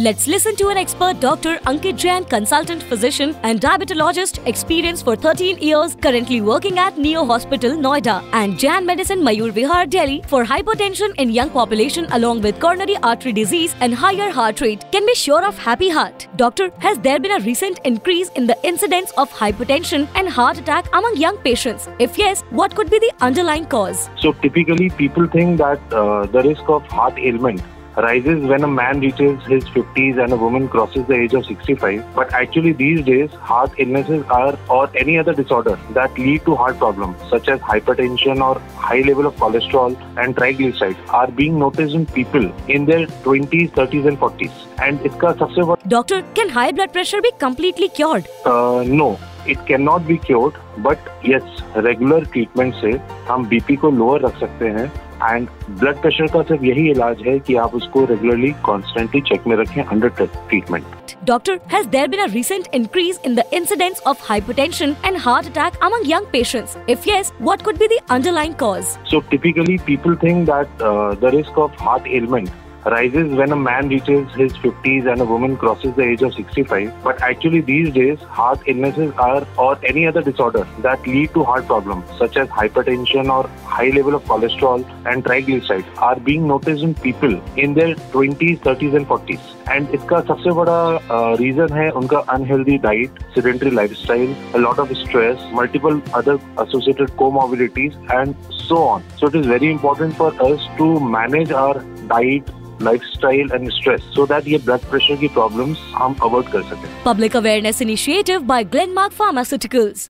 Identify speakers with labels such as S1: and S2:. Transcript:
S1: Let's listen to an expert Dr. Ankit Jain, consultant physician and diabetologist, experienced for 13 years, currently working at Neo Hospital, Noida, and Jain Medicine, Mayur Vihar, Delhi, for hypertension in young population along with coronary artery disease and higher heart rate. Can be sure of happy heart. Doctor, has there been a recent increase in the incidence of hypertension and heart attack among young patients? If yes, what could be the underlying cause?
S2: So typically people think that the risk of heart ailment rises when a man reaches his 50s and a woman crosses the age of 65. But actually these days, heart illnesses or any other disorder that lead to heart problems such as hypertension or high level of cholesterol and triglycerides are being noticed in people in their 20s, 30s and 40s. And इसका सबसे बड़ा
S1: Doctor, can high blood pressure be completely cured?
S2: No. It cannot be cured, but yes, regular treatment से हम BP को lower रख सकते हैं and blood pressure का सिर्फ यही इलाज है कि आप उसको रेगुलरली कॉन्स्टेंटली चेक में रखें under treatment.
S1: Doctor, has there been a recent increase in the incidence of hypertension and heart attack among young patients? If yes, what could be the underlying cause?
S2: So typically people think that the risk of heart ailment rises when a man reaches his 50s and a woman crosses the age of 65. But actually these days, heart illnesses or any other disorder that lead to heart problems such as hypertension or high level of cholesterol and triglycerides are being noticed in people in their 20s, 30s and 40s. And इसका सबसे बड़ा reason है उनका unhealthy diet, sedentary lifestyle, a lot of stress, multiple other associated comorbidities and so on. So it is very important for us to manage our diet, lifestyle and stress so that ये blood pressure की problems हम avoid कर सकें.
S1: Public awareness initiative by Glenmark Pharmaceuticals.